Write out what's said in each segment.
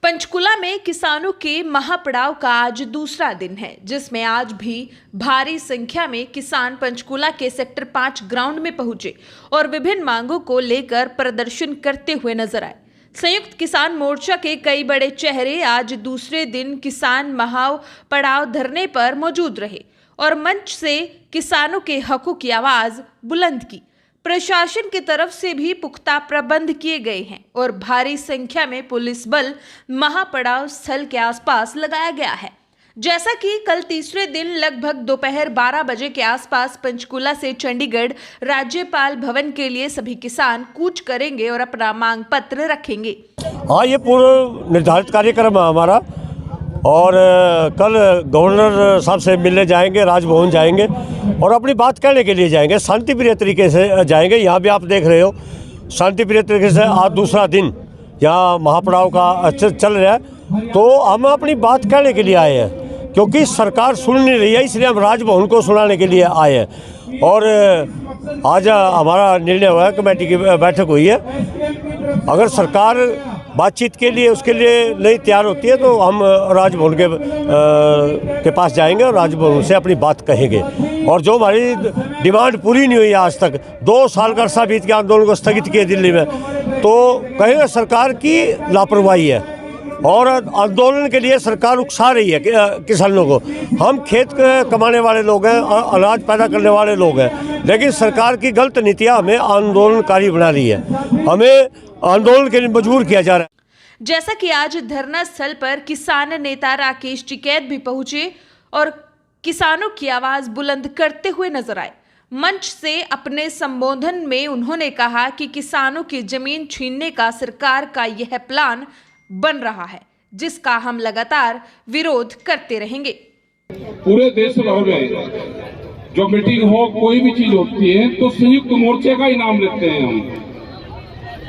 पंचकुला में किसानों के महापड़ाव का आज दूसरा दिन है, जिसमें आज भी भारी संख्या में किसान पंचकुला के सेक्टर 5 ग्राउंड में पहुंचे और विभिन्न मांगों को लेकर प्रदर्शन करते हुए नजर आए। संयुक्त किसान मोर्चा के कई बड़े चेहरे आज दूसरे दिन किसान महापड़ाव धरने पर मौजूद रहे और मंच से किसानों के हकों की आवाज बुलंद की। प्रशासन की तरफ से भी पुख्ता प्रबंध किए गए हैं और भारी संख्या में पुलिस बल महापड़ाव स्थल के आसपास लगाया गया है। जैसा कि कल तीसरे दिन लगभग दोपहर 12 बजे के आसपास पंचकुला से चंडीगढ़ राज्यपाल भवन के लिए सभी किसान कूच करेंगे और अपना मांग पत्र रखेंगे। हाँ, ये पूर्व निर्धारित कार्यक्रम है हमारा और कल गवर्नर साहब से मिलने जाएंगे, राजभवन जाएंगे और अपनी बात कहने के लिए जाएंगे। शांतिप्रिय तरीके से जाएंगे। यहाँ भी आप देख रहे हो शांतिप्रिय तरीके से आज दूसरा दिन यहाँ महापड़ाव का चल रहा है। तो हम अपनी बात कहने के लिए आए हैं क्योंकि सरकार सुन नहीं रही है, इसलिए हम राजभवन को सुनाने के लिए आए हैं। और आज हमारा निर्णय हुआ है, कमेटी की बैठक हुई है। अगर सरकार बातचीत के लिए उसके लिए नहीं तैयार होती है तो हम राजभवन के पास जाएंगे और राजभवन से अपनी बात कहेंगे। और जो हमारी डिमांड पूरी नहीं हुई आज तक, 2 साल का अरसा बीत के आंदोलन को स्थगित किए दिल्ली में, तो कहेंगे सरकार की लापरवाही है और आंदोलन के लिए सरकार उकसा रही है किसानों को। हम खेत कमाने वाले लोग हैं, अनाज पैदा करने वाले लोग हैं, लेकिन सरकार की गलत नीतियाँ हमें आंदोलनकारी बना रही है, हमें आंदोलन के लिए मजबूर किया जा रहा है। जैसा कि आज धरना स्थल पर किसान नेता राकेश टिकैत भी पहुंचे और किसानों की आवाज बुलंद करते हुए नजर आए। मंच से अपने संबोधन में उन्होंने कहा कि किसानों की जमीन छीनने का सरकार का यह प्लान बन रहा है, जिसका हम लगातार विरोध करते रहेंगे। पूरे देश भर में जो मीटिंग हो, कोई भी चीज होती है तो संयुक्त मोर्चे का इनाम लेते हैं हम,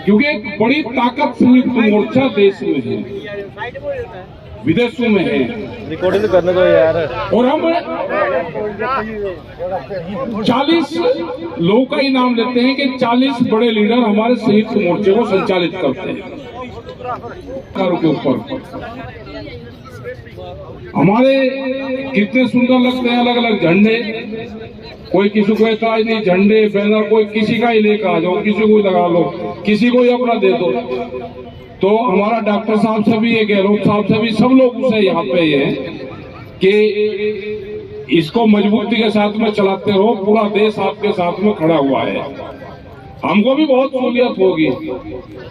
क्योंकि एक बड़ी ताकत संयुक्त मोर्चा देश में है, विदेशों में है। रिकॉर्डिंग करने दो यार। और हम 40 लोगों का इनाम लेते हैं कि 40 बड़े लीडर हमारे संयुक्त मोर्चे को संचालित करते हैं। के ऊपर हमारे कितने सुंदर लगते हैं अलग अलग झंडे। कोई किसी को एतराज नहीं, झंडे बैनर कोई किसी का ही लेकर आ जाओ, किसी को ही लगा लो, किसी को ही अपना दे दो। तो हमारा डॉक्टर साहब से भी, गहलोत साहब से भी, सब लोग उसे यहाँ पे है कि इसको मजबूती के साथ में चलाते रहो। पूरा देश आपके साथ में खड़ा हुआ है। हमको भी बहुत सहूलियत होगी।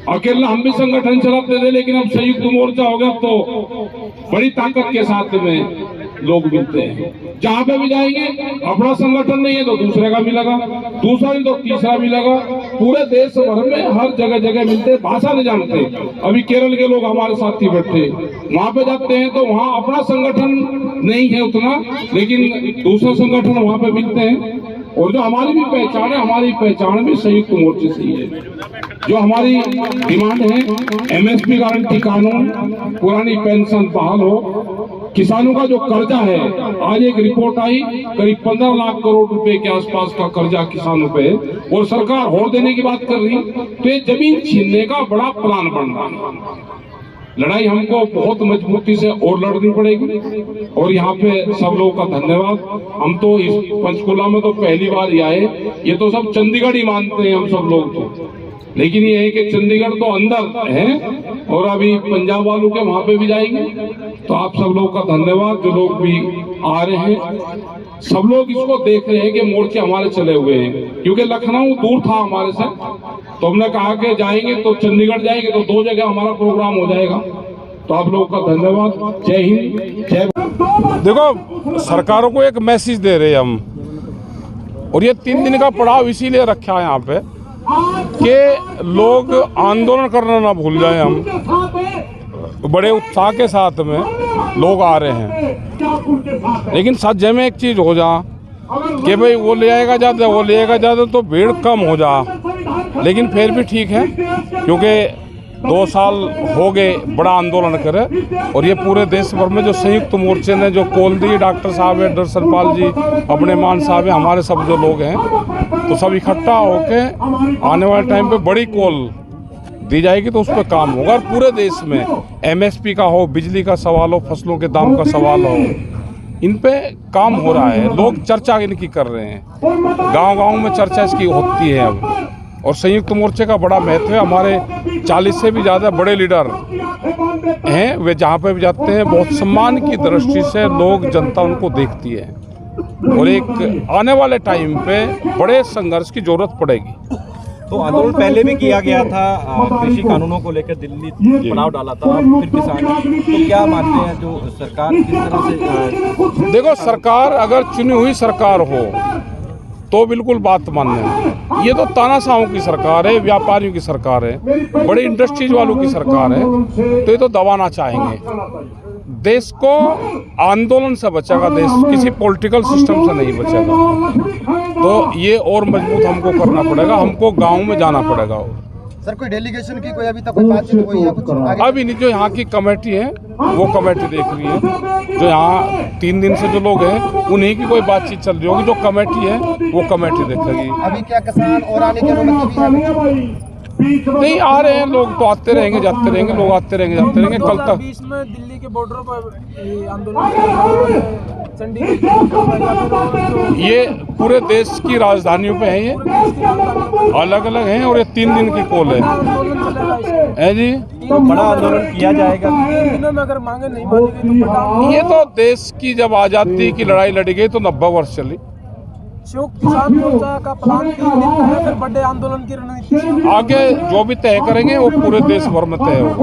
अकेला हम भी संगठन चलाते थे, लेकिन अब संयुक्त मोर्चा हो गया तो बड़ी ताकत के साथ में लोग मिलते हैं। जहाँ पे भी जाएंगे, अपना संगठन नहीं है तो दूसरे का मिलेगा, दूसरा नहीं तो तीसरा मिलेगा। पूरे देश भर में हर जगह जगह मिलते। भाषा नहीं जानते। अभी केरल के लोग हमारे साथी बैठे, वहां पे जाते हैं तो वहाँ अपना संगठन नहीं है उतना, लेकिन दूसरे संगठन वहाँ पे मिलते हैं। और जो हमारी भी पहचान है, हमारी पहचान भी संयुक्त मोर्चे से ही है। जो हमारी डिमांड है, MSP गारंटी कानून, पुरानी पेंशन बहाल हो, किसानों का जो कर्जा है, आज एक रिपोर्ट आई करीब 15 लाख करोड़ रुपए के आसपास का कर्जा किसानों पे, और सरकार और देने की बात कर रही। तो ये जमीन छीनने का बड़ा प्लान बन रहा है। लड़ाई हमको बहुत मजबूती से और लड़नी पड़ेगी। और यहाँ पे सब लोगों का धन्यवाद। हम तो इस पंचकुला में तो पहली बार ही आए, ये तो सब चंडीगढ़ ही मानते हैं हम सब लोग तो, लेकिन ये है कि चंडीगढ़ तो अंदर है और अभी पंजाब वालों के वहां पे भी जाएंगे। तो आप सब लोगों का धन्यवाद, जो लोग भी आ रहे हैं। सब लोग इसको देख रहे हैं कि मोर्चे हमारे चले हुए हैं, क्योंकि लखनऊ दूर था हमारे से, तो हमने कहा कि जाएंगे तो चंडीगढ़ जाएंगे तो 2 जगह हमारा प्रोग्राम हो जाएगा। तो आप लोगों का धन्यवाद। जय हिंद, जय। देखो, सरकारों को एक मैसेज दे रहे हैं हम, और ये 3 दिन का पड़ाव इसीलिए रखा है यहाँ पे कि लोग आंदोलन करना ना भूल जाएं। हम बड़े उत्साह के साथ में लोग आ रहे हैं, लेकिन सज्जे में एक चीज़ हो जा कि भाई वो ले आएगा ज़्यादा, वो ले आएगा ज़्यादा, तो भीड़ कम हो जा। लेकिन फिर भी ठीक है, क्योंकि 2 साल हो गए बड़ा आंदोलन करे, और ये पूरे देश भर में जो संयुक्त मोर्चे ने जो कॉल दी, डॉक्टर साहब है, दर्शनपाल जी, अपने मान साहब है, हमारे सब जो लोग हैं, तो सब इकट्ठा होके आने वाले टाइम पे बड़ी कॉल दी जाएगी तो उस पर काम होगा। और पूरे देश में MSP का हो, बिजली का सवाल हो, फसलों के दाम का सवाल हो, इन पे काम हो रहा है। लोग चर्चा इनकी कर रहे हैं, गांव-गांव में चर्चा इसकी होती है अब। और संयुक्त मोर्चे का बड़ा महत्व है। हमारे 40 से भी ज़्यादा बड़े लीडर हैं, वे जहाँ पे भी जाते हैं बहुत सम्मान की दृष्टि से लोग, जनता उनको देखती है। और एक आने वाले टाइम पे बड़े संघर्ष की जरूरत पड़ेगी। तो आंदोलन पहले भी किया गया था, कृषि कानूनों को लेकर दिल्ली पड़ाव डाला था, फिर किसान। तो क्या मानते हैं जो सरकार किस तरह से देखो, सरकार अगर चुनी हुई सरकार हो तो बिल्कुल बात मानना है। ये तो तानाशाहों की सरकार है, व्यापारियों की सरकार है, बड़े इंडस्ट्रीज वालों की सरकार है, तो ये तो दबाना चाहेंगे। देश को आंदोलन से बचेगा, देश किसी पॉलिटिकल सिस्टम से नहीं बचेगा। तो ये और मजबूत हमको करना पड़ेगा, हमको गांव में जाना पड़ेगा। सर, कोई डेलीगेशन की कोई अभी तक कोई बातचीत हुई है कुछ आगे? अभी नहीं, जो यहाँ की कमेटी है वो कमेटी देख रही है। जो यहाँ 3 दिन से जो लोग हैं उन्हीं की कोई बातचीत चल रही होगी। जो कमेटी है वो कमेटी देखेगी। अभी क्या किसान और आने की अनुमति भी है? नहीं, आ रहे हैं लोग, तो आते रहेंगे जाते रहेंगे, लोग आते रहेंगे जाते रहेंगे। कल तक 2020 में दिल्ली के बॉर्डर पर आंदोलन चंडीगढ़, ये पूरे देश की राजधानियों पे है, ये अलग अलग हैं। और ये 3 दिन की कॉल है जी। बड़ा आंदोलन किया जाएगा? 3 दिनों में अगर मांगे नहीं मानी गई तो बड़ा। ये तो देश की जब आज़ादी की लड़ाई लड़ी गई तो 90 वर्ष चली। संयुक्त किसान मोर्चा का प्लान 3 दिन का है, फिर बड़े आंदोलन की रणनीति आगे जो भी तय करेंगे वो पूरे देश भर में तय होगा।